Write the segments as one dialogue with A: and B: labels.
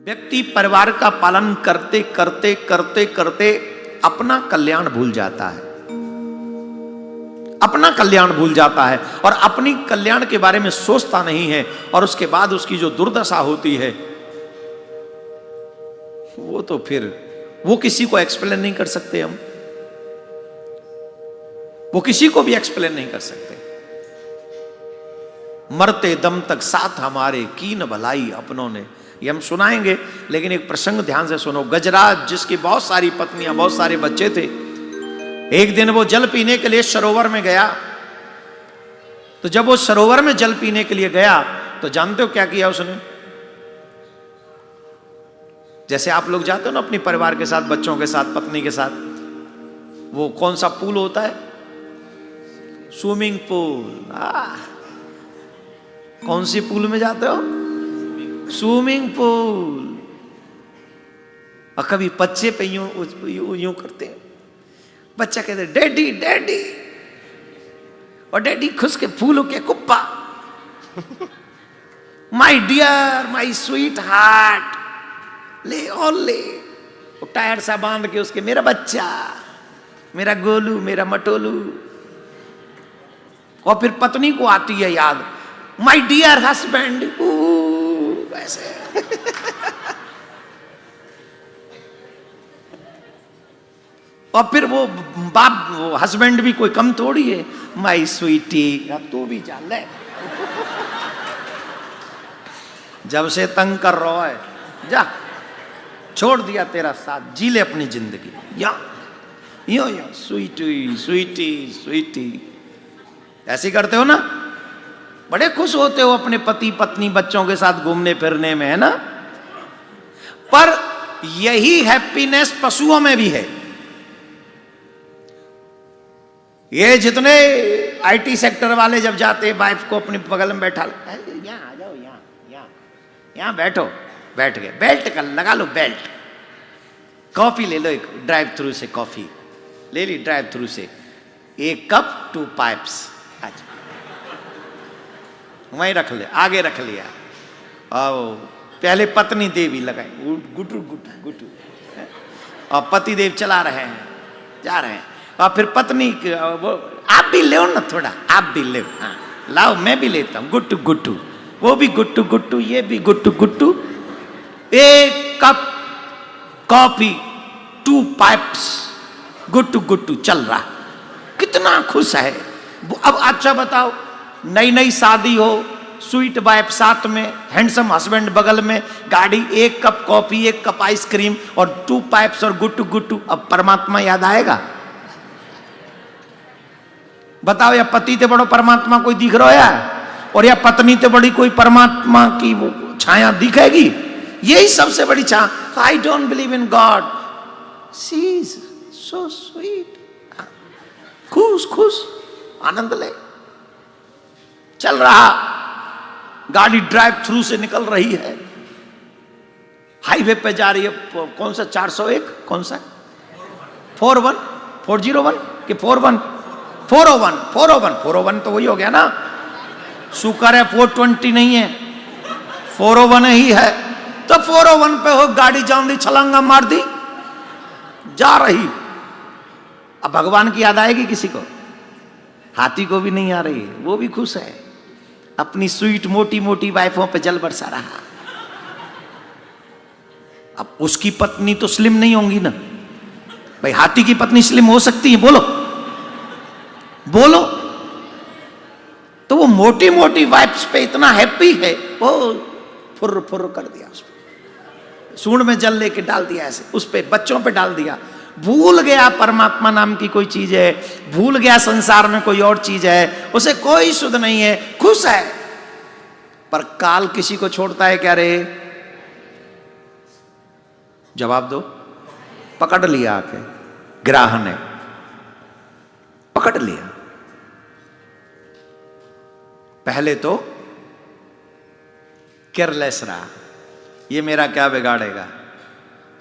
A: व्यक्ति परिवार का पालन करते करते करते करते अपना कल्याण भूल जाता है, अपना कल्याण भूल जाता है और अपनी कल्याण के बारे में सोचता नहीं है। और उसके बाद उसकी जो दुर्दशा होती है वो तो फिर वो किसी को एक्सप्लेन नहीं कर सकते, हम वो किसी को भी एक्सप्लेन नहीं कर सकते। मरते दम तक साथ हमारे कीन भलाई अपनों ने, ये हम सुनाएंगे, लेकिन एक प्रसंग ध्यान से सुनो। गजराज जिसकी बहुत सारी पत्नियां बहुत सारे बच्चे थे, एक दिन वो जल पीने के लिए सरोवर में गया। तो जब वो सरोवर में जल पीने के लिए गया तो जानते हो क्या किया उसने? जैसे आप लोग जाते हो ना अपने परिवार के साथ, बच्चों के साथ, पत्नी के साथ, वो कौन सा पूल होता है? Swimming pool. कौन सी पूल में जाते हो? Swimming pool. और कभी बच्चे पे यूं करते हैं, बच्चा कहते डैडी डैडी, और डैडी खुश के फूल के कुप्पा, my dear my sweetheart, ले और ले, वो टायर सा बांध के उसके, मेरा बच्चा, मेरा गोलू, मेरा मटोलू। और फिर पत्नी को आती है याद, माई डियर हस्बैंड, ऐसे। और फिर वो बाप, वो हस्बैंड भी कोई कम थोड़ी है, माई स्वीटी, अब तू भी जा ले। जब से तंग कर रहा है, जा, छोड़ दिया तेरा साथ, जी ले अपनी जिंदगी। या यो यो स्वीटी स्वीटी स्वीटी, ऐसे करते हो ना? बड़े खुश होते हो अपने पति पत्नी बच्चों के साथ घूमने फिरने में, है ना? पर यही हैप्पीनेस पशुओं में भी है। ये जितने आईटी सेक्टर वाले जब जाते हैं, वाइफ को अपनी बगल में बैठा, यहां आ जाओ, यहां बैठो, बैठ गए, बेल्ट का लगा लो बेल्ट, कॉफी ले लो, एक ड्राइव थ्रू से कॉफी ले ली, ड्राइव थ्रू से, एक कप 2 पाइप्स, अच्छा वहीं रख ले, आगे रख लिया। और पहले पत्नी देवी लगाई, गुटू गुटू गुटू, और पति देव चला रहे हैं, जा रहे हैं। और फिर पत्नी वो, आप भी ले ना थोड़ा, आप भी ले, हाँ लाओ मैं भी लेता हूँ, गुट्टू गुट्टू, वो भी गुट्टू गुट्टू, ये भी गुट्टू गुट्टू, एक कप कॉफी 2 पाइप्स, गुट्टू गुट्टू चल रहा। कितना खुश है। अब अच्छा बताओ, नई नई शादी हो, स्वीट वाइफ साथ में, हैंडसम हस्बैंड बगल में, गाड़ी, एक कप कॉफी, एक कप आइसक्रीम और 2 पाइप्स और गुट्टू गुट्टू, अब परमात्मा याद आएगा? बताओ, या पति ते बड़ो परमात्मा कोई दिख रहा है, और या पत्नी ते बड़ी कोई परमात्मा की वो छाया दिखेगी? यही सबसे बड़ी छाया। I don't believe in God, she is so sweet. खुश खुश, आनंद ले, चल रहा, गाड़ी ड्राइव थ्रू से निकल रही है, हाईवे पे जा रही है। कौन सा 401, कौन सा 41 401 कि 41 401 401 401 तो वही हो गया ना। शुक्र है 420 नहीं है, 401 ही है। तो 401 पे हो, गाड़ी जान दी, छलांगा मार दी, जा रही। अब भगवान की याद आएगी किसी को? हाथी को भी नहीं आ रही, वो भी खुश है, अपनी स्वीट मोटी मोटी वाइफों पे जल बरसा रहा। अब उसकी पत्नी तो स्लिम नहीं होंगी ना भाई, हाथी की पत्नी स्लिम हो सकती है? बोलो बोलो। तो वो मोटी मोटी वाइफ्स पे इतना हैप्पी है, वो फुर्र फुर्र कर दिया, उस पे सूंड में जल लेके डाल दिया, ऐसे उस पे बच्चों पे डाल दिया। भूल गया परमात्मा नाम की कोई चीज है, भूल गया संसार में कोई और चीज है, उसे कोई सुध नहीं है, खुश है। पर काल किसी को छोड़ता है क्या रे? जवाब दो। पकड़ लिया, आके ग्राह ने पकड़ लिया। पहले तो केयरलेस रहा, ये मेरा क्या बिगाड़ेगा,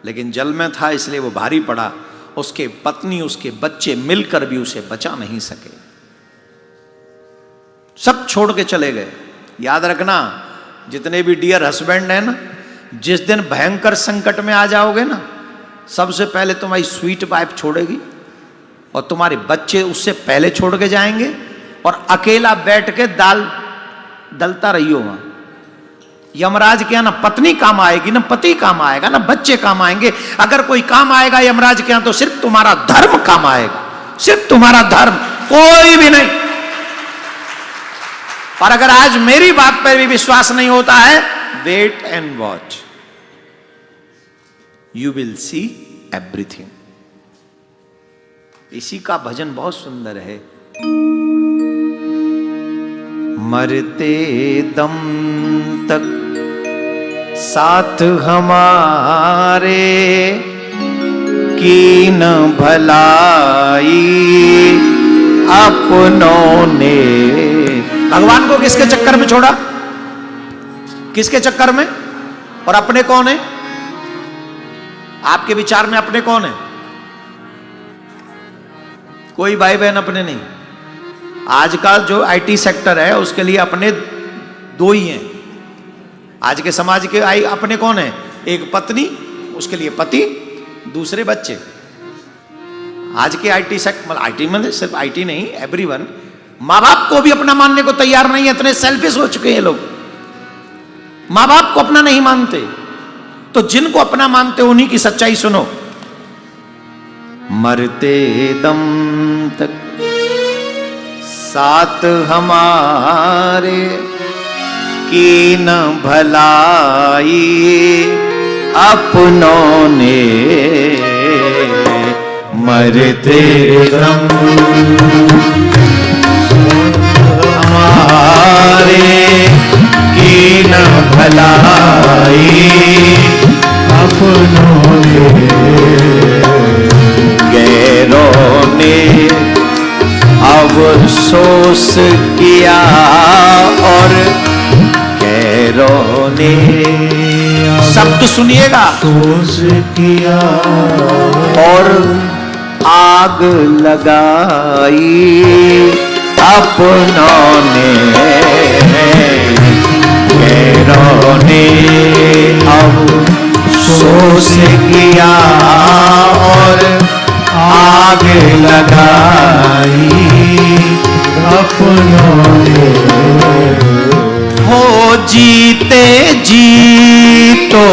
A: लेकिन जल में था इसलिए वो भारी पड़ा। उसके पत्नी उसके बच्चे मिलकर भी उसे बचा नहीं सके, सब छोड़ के चले गए। याद रखना, जितने भी डियर हस्बैंड हैं ना, जिस दिन भयंकर संकट में आ जाओगे ना, सबसे पहले तुम्हारी स्वीट वाइफ छोड़ेगी और तुम्हारे बच्चे उससे पहले छोड़ के जाएंगे और अकेला बैठ के दाल दलता रही होगा। यमराज के यहाँ ना पत्नी काम आएगी, ना पति काम आएगा, ना बच्चे काम आएंगे। अगर कोई काम आएगा यमराज के यहाँ तो सिर्फ तुम्हारा धर्म काम आएगा, सिर्फ तुम्हारा धर्म, कोई भी नहीं। और अगर आज मेरी बात पर भी विश्वास नहीं होता है, wait and watch, you will see everything. इसी का भजन बहुत सुंदर है। मरते दम तक साथ हमारे की न भलाई अपनों ने। भगवान को किसके चक्कर में छोड़ा? किसके चक्कर में? और अपने कौन है? आपके विचार में अपने कौन है? कोई भाई बहन अपने नहीं। आज का जो आईटी सेक्टर है उसके लिए अपने दो ही हैं। आज के समाज के अपने कौन है? एक पत्नी, उसके लिए पति, दूसरे बच्चे। आज के आईटी सेक्टर, आईटी में सिर्फ आईटी नहीं, एवरीवन, माँ बाप को भी अपना मानने को तैयार नहीं है। इतने सेल्फिश हो चुके हैं लोग, माँ बाप को अपना नहीं मानते। तो जिनको अपना मानते उन्हीं की सच्चाई सुनो। मरते दम तक साथ हमारे की न भलाई अपनों ने। मरते दम हमारे की न भलाई अपनों ने। गैरों ने अफसोस किया और गैरों ने, शब्द सुनिएगा, अफसोस किया और आग लगाई अपनों ने। गैरों ने अफसोस किया और आग लगाई अपनों ने। हो जीते जी तो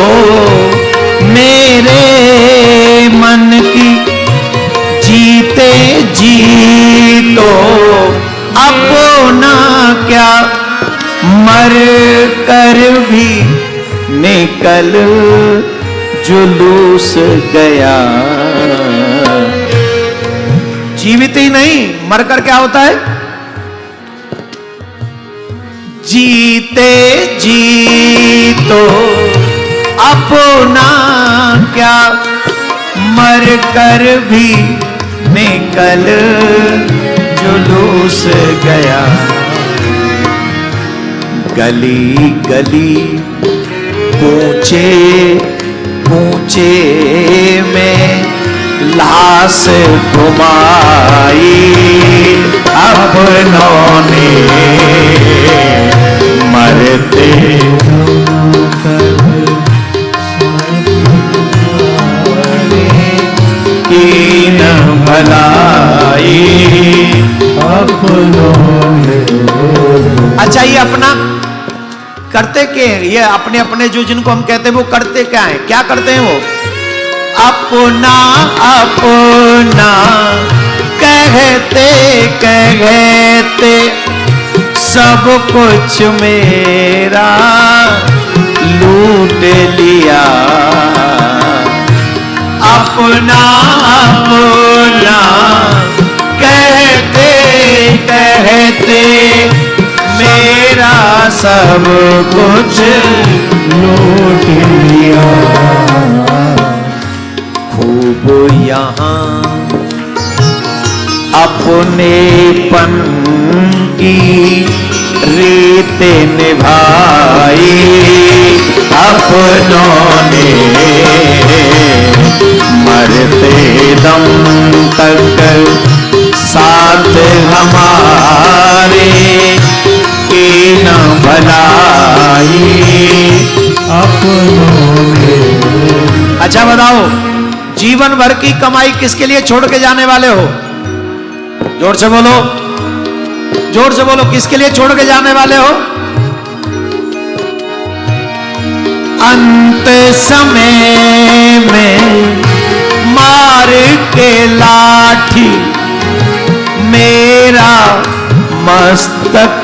A: मेरे मन की, जीते जी तो अपना क्या, मर कर भी निकल जुलूस गया। जीवित ही नहीं, मरकर क्या होता है? जीते जी तो अपना क्या, मर कर भी निकल जुलूस गया। गली गली पूछे पूछे में लाश घुमाई अपनों ने। मरते की न भलाई अपनों ने। अच्छा, ये अपना करते क्या है? ये अपने अपने जो जिनको हम कहते हैं वो करते क्या है? क्या करते हैं वो? अपना अपना कहते कहते सब कुछ मेरा लूट लिया। अपना अपना कहते कहते मेरा सब कुछ लूट लिया। खूब यहाँ अपनेपन की रीत निभाई अपनों ने। मरते दम तक साथ हमारे की न भलाई अपनों बताओ, जीवन भर की कमाई किसके लिए छोड़ के जाने वाले हो? जोर से बोलो, जोर से बोलो, किसके लिए छोड़ के जाने वाले हो? अंत समय में मार के लाठी मेरा मस्तक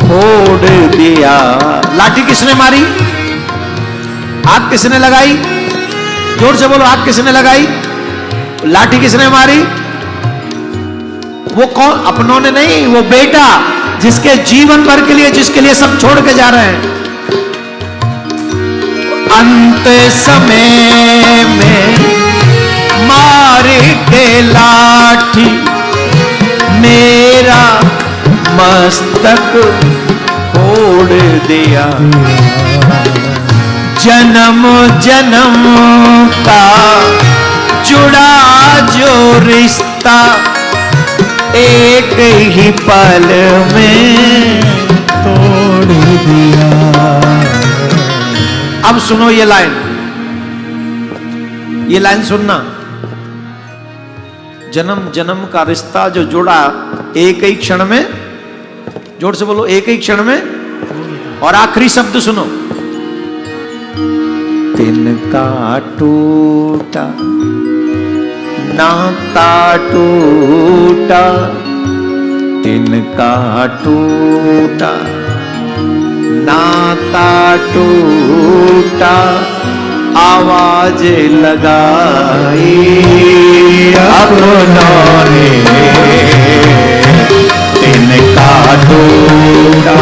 A: फोड़ दिया। लाठी किसने मारी? आग किसने लगाई? जोर से बोलो, आग किसने लगाई? लाठी किसने मारी? वो कौन? अपनों ने नहीं, वो बेटा जिसके जीवन भर के लिए, जिसके लिए सब छोड़ के जा रहे हैं। अंत समय में मार के लाठी मेरा मस्तक फोड़ दिया। जन्म जन्म का जुड़ा जो रिश्ता एक ही पल में तोड़ दिया। अब सुनो ये लाइन सुनना। जन्म जन्म का रिश्ता जो जुड़ा एक ही क्षण में, जोर से बोलो, एक ही क्षण में। और आखिरी शब्द सुनो, तिनका टूटा नाता टूटा, तिनका टूटा नाता टूटा, आवाज लगाई अपनों ने। तिनका टूटा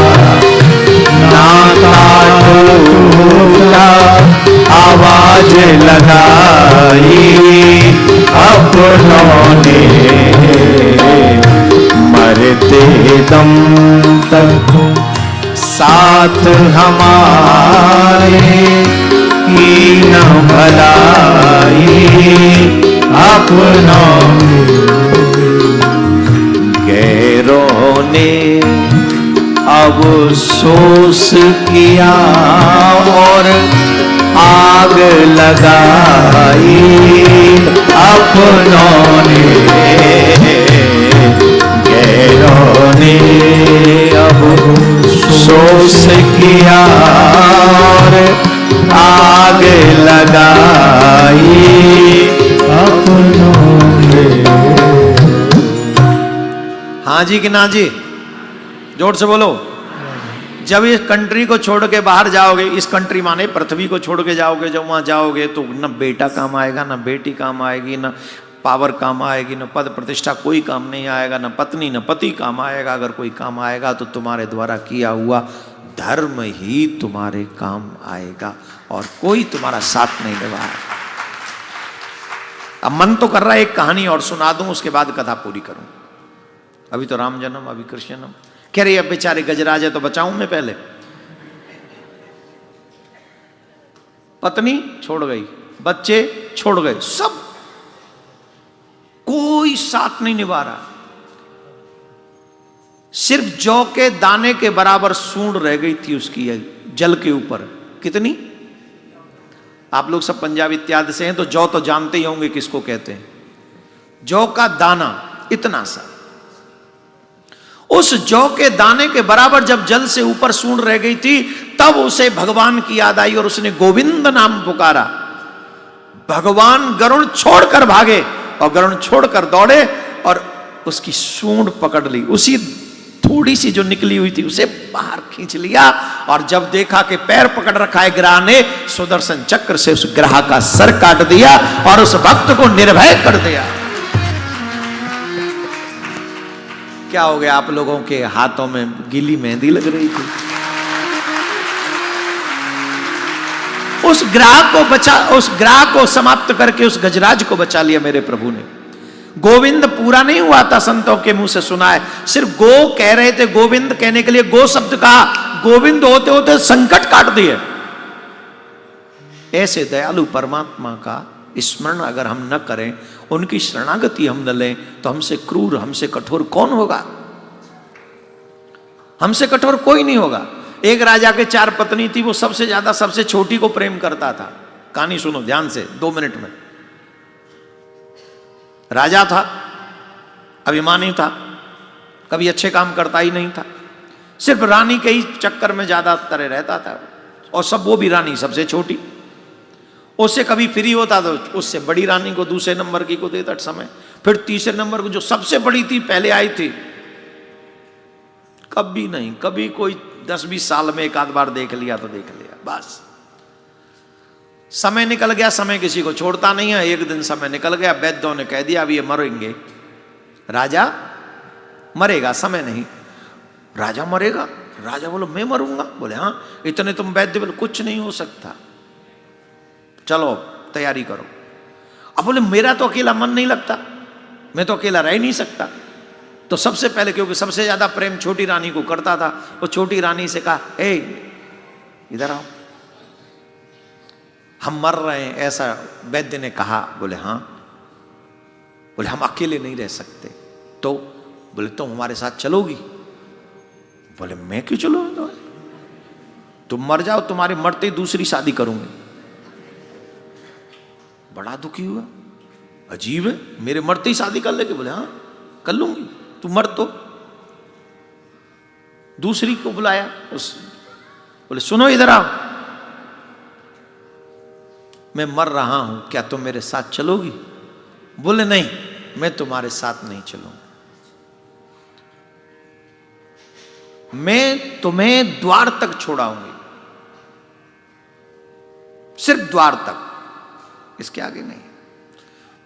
A: नाता टूटा, आवाज लगाई अपनों ने। मरते दम तक साथ हमारे की न भलाई अपनों गैरों ने अफसोस किया और आग लगाई अपनों ने। गैरों ने अफसोस किया और आग लगाई अपनों ने। हाँ जी कि ना जी? जोर से बोलो। जब इस कंट्री को छोड़ के बाहर जाओगे, इस कंट्री माने पृथ्वी को छोड़ के जाओगे, जब वहां जाओगे तो न बेटा काम आएगा, न बेटी काम आएगी, न पावर काम आएगी, न पद प्रतिष्ठा, कोई काम नहीं आएगा, न पत्नी न पति काम आएगा। अगर कोई काम आएगा तो तुम्हारे द्वारा किया हुआ धर्म ही तुम्हारे काम आएगा और कोई तुम्हारा साथ नहीं निभाएगा। अब मन तो कर रहा है एक कहानी और सुना दूं, उसके बाद कथा पूरी करूं। अभी तो राम जन्म, अभी कृष्ण जन्म। कह रही अब बेचारे गजराज है तो बचाऊं मैं पहले। पत्नी छोड़ गई, बच्चे छोड़ गए, सब, कोई साथ नहीं निभा रहा। सिर्फ जौ के दाने के बराबर सूंड रह गई थी उसकी जल के ऊपर। कितनी? आप लोग सब पंजाब इत्यादि से हैं तो जौ तो जानते ही होंगे किसको कहते हैं। जौ का दाना इतना सा, उस जौ के दाने के बराबर जब जल से ऊपर सूंड रह गई थी, तब उसे भगवान की याद आई और उसने गोविंद नाम पुकारा। भगवान गरुण छोड़कर भागे और गरुण छोड़कर दौड़े और उसकी सूंड पकड़ ली। उसी थोड़ी सी जो निकली हुई थी उसे बाहर खींच लिया और जब देखा कि पैर पकड़ रखा है ग्राह ने, सुदर्शन चक्र से उस ग्राह का सर काट दिया और उस भक्त को निर्भय कर दिया। क्या हो गया? आप लोगों के हाथों में गीली मेहंदी लग रही थी। उस ग्राह को बचा, उस ग्राह को समाप्त करके उस गजराज को बचा लिया मेरे प्रभु ने। गोविंद पूरा नहीं हुआ था, संतों के मुंह से सुना है। सिर्फ गो कह रहे थे, गोविंद कहने के लिए गो शब्द कहा। गोविंद होते होते संकट काट दिए। ऐसे दयालु परमात्मा का स्मरण अगर हम न करें, उनकी शरणागति हम न लें, तो हमसे क्रूर, हमसे कठोर कौन होगा? हमसे कठोर कोई नहीं होगा। एक राजा के 4 पत्नी थी, वो सबसे ज्यादा सबसे छोटी को प्रेम करता था। कहानी सुनो ध्यान से 2 मिनट में। राजा था, अभिमानी था, कभी अच्छे काम करता ही नहीं था, सिर्फ रानी के ही चक्कर में ज्यादातर रहता था, और सब वो भी रानी सबसे छोटी। उससे कभी फ्री होता तो उससे बड़ी रानी को, दूसरे नंबर की को देता समय, फिर तीसरे नंबर को जो सबसे बड़ी थी पहले आई थी, कभी नहीं, कभी कोई 10-20 साल में एक आध बार देख लिया तो देख लिया बस। समय निकल गया, समय किसी को छोड़ता नहीं है। एक दिन समय निकल गया, वैद्यों ने कह दिया अब ये मरेंगे, राजा मरेगा, समय नहीं। राजा मरेगा? राजा बोलो मैं मरूंगा? बोले हाँ। इतने तुम वैद्य? बोले कुछ नहीं हो सकता, चलो तैयारी करो। अब बोले मेरा तो अकेला मन नहीं लगता, मैं तो अकेला रह ही नहीं सकता। तो सबसे पहले, क्योंकि सबसे ज्यादा प्रेम छोटी रानी को करता था, वो छोटी रानी से कहा ए इधर आओ, हम मर रहे हैं, ऐसा वैद्य ने कहा। बोले हाँ। बोले हम अकेले नहीं रह सकते। तो बोले तुम हमारे साथ चलोगी? बोले मैं क्यों चलूंगा, तुम मर जाओ, तुम्हारे मरते ही दूसरी शादी करूंगी। बड़ा दुखी हुआ, अजीब है, मेरे मरते ही शादी कर लेगी? बोले हाँ कर लूंगी, तू मर तो। दूसरी को बुलाया, बोले सुनो इधर आओ, मैं मर रहा हूं, क्या तुम मेरे साथ चलोगी? बोले नहीं, मैं तुम्हारे साथ नहीं चलूंगा, मैं तुम्हें द्वार तक छोड़ाऊंगी, सिर्फ द्वार तक, इसके आगे नहीं।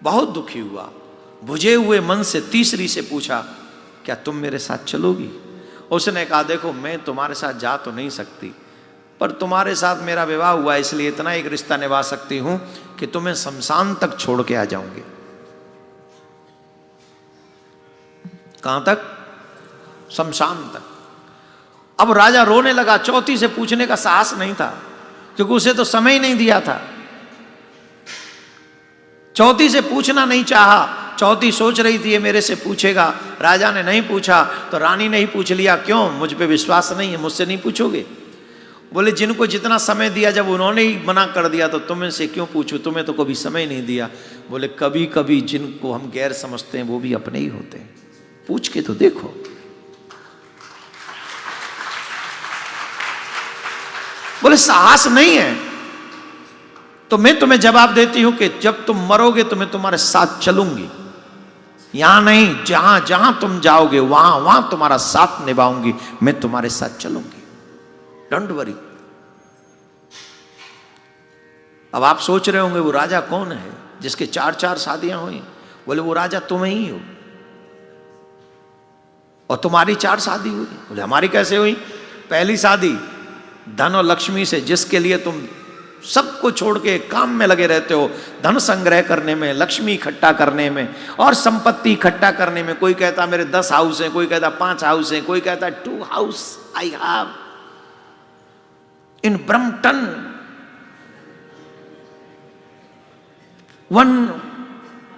A: बहुत दुखी हुआ, बुझे हुए मन से तीसरी से पूछा क्या तुम मेरे साथ चलोगी? उसने कहा देखो मैं तुम्हारे साथ जा तो नहीं सकती, पर तुम्हारे साथ मेरा विवाह हुआ, इसलिए इतना एक रिश्ता निभा सकती हूं कि तुम्हें शमशान तक छोड़ के आ जाऊंगी। कहां तक? शमशान तक। अब राजा रोने लगा, चौथी से पूछने का साहस नहीं था, क्योंकि उसे तो समय ही नहीं दिया था। चौथी से पूछना नहीं चाहा, चौथी सोच रही थी ये मेरे से पूछेगा। राजा ने नहीं पूछा तो रानी ने ही पूछ लिया, क्यों, मुझ पे विश्वास नहीं है, मुझसे नहीं पूछोगे? बोले जिनको जितना समय दिया, जब उन्होंने ही मना कर दिया तो तुम्हें से क्यों पूछूं, तुम्हें तो कभी समय नहीं दिया। बोले कभी कभी जिनको हम गैर समझते हैं वो भी अपने ही होते हैं, पूछ के तो देखो। बोले साहस नहीं है तो मैं तुम्हें जवाब देती हूं कि जब तुम मरोगे तो मैं तुम्हारे साथ चलूंगी, यहां नहीं, जहां जहां तुम जाओगे वहां वहां तुम्हारा साथ निभाऊंगी, मैं तुम्हारे साथ चलूंगी, डोंट वरी। अब आप सोच रहे होंगे वो राजा कौन है जिसके 4-4 शादियां हुई? बोले वो राजा तुम ही हो, और तुम्हारी 4 शादी हुई। बोले हमारी कैसे हुई? पहली शादी धन और लक्ष्मी से, जिसके लिए तुम सबको छोड़ के काम में लगे रहते हो, धन संग्रह करने में, लक्ष्मी इकट्ठा करने में और संपत्ति इकट्ठा करने में। कोई कहता मेरे 10 हाउस हैं, कोई कहता 5 हाउस हैं, कोई कहता 2 house I have in Brampton, 1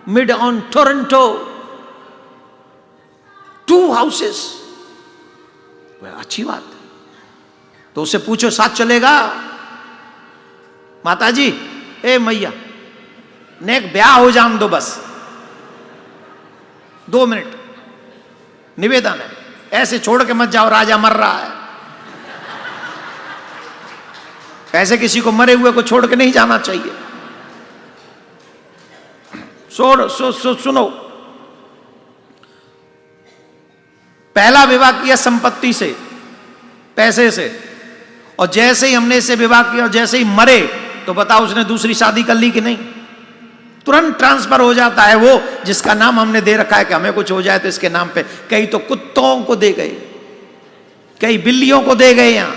A: mid on Toronto, 2 houses. अच्छी बात है, तो उससे पूछो साथ चलेगा? माता जी ए मैया ने एक ब्याह हो जान दो, बस 2 मिनट निवेदन है, ऐसे छोड़ के मत जाओ, राजा मर रहा है। ऐसे किसी को मरे हुए को छोड़ के नहीं जाना चाहिए। सुनो, पहला विवाह किया संपत्ति से, पैसे से, और जैसे ही हमने इससे विवाह किया और जैसे ही मरे तो बताओ उसने दूसरी शादी कर ली कि नहीं? तुरंत ट्रांसफर हो जाता है। वो जिसका नाम हमने दे रखा है कि हमें कुछ हो जाए तो इसके नाम पे, कई तो कुत्तों को दे गए, कई बिल्लियों को दे गए यहां,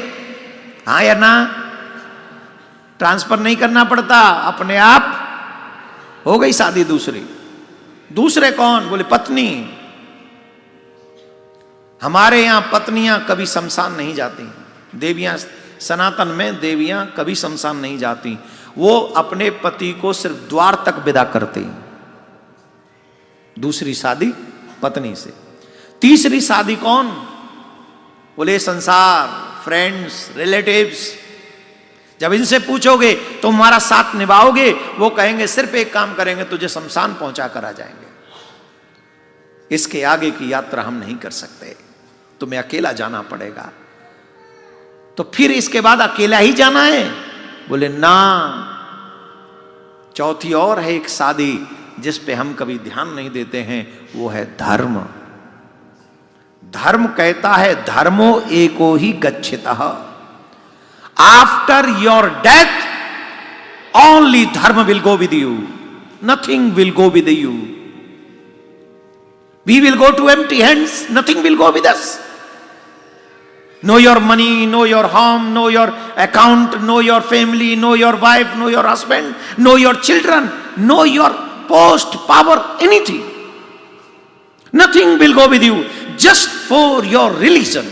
A: हाँ या ना? ट्रांसफर नहीं करना पड़ता, अपने आप हो गई शादी दूसरी। दूसरे कौन? बोले पत्नी। हमारे यहां पत्नियां कभी शमशान नहीं जाती, देवियां, सनातन में देवियां कभी शमशान नहीं जाती, वो अपने पति को सिर्फ द्वार तक विदा करती। दूसरी शादी पत्नी से। तीसरी शादी कौन? बोले संसार, फ्रेंड्स, रिलेटिव्स, जब इनसे पूछोगे तो हमारा साथ निभाओगे, वो कहेंगे सिर्फ एक काम करेंगे, तुझे शमशान पहुंचा कर आ जाएंगे, इसके आगे की यात्रा हम नहीं कर सकते, तुम्हें अकेला जाना पड़ेगा। तो फिर इसके बाद अकेला ही जाना है? बोले ना, चौथी और है एक शादी जिस पे हम कभी ध्यान नहीं देते हैं, वो है धर्म। धर्म कहता है धर्मो एको ही गच्छितः, after your death only dharma will go with you, nothing will go with you. We will go to empty hands, nothing will go with us. Know your money, know your home, know your account, know your family, know your wife, know your husband, know your children, know your post, power, anything. Nothing will go with you just for your religion.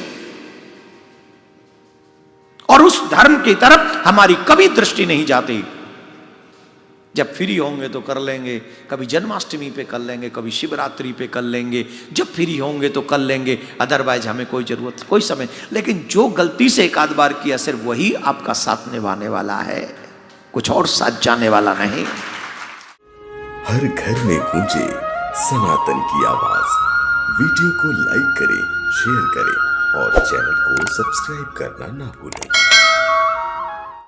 A: और उस धर्म की तरफ हमारी कभी दृष्टि नहीं जाती। जब फ्री होंगे तो कर लेंगे, कभी जन्माष्टमी पे कर लेंगे, कभी शिवरात्रि पे कर लेंगे, जब फ्री होंगे तो कर लेंगे, अदरवाइज हमें कोई जरूरत, कोई समय। लेकिन जो गलती से एक आध बार किया, सिर्फ वही आपका साथ निभाने वाला है, कुछ और साथ जाने वाला नहीं।
B: हर घर में गूंजे सनातन की आवाज। वीडियो को लाइक करें, शेयर करें और चैनल को सब्सक्राइब करना ना भूलें।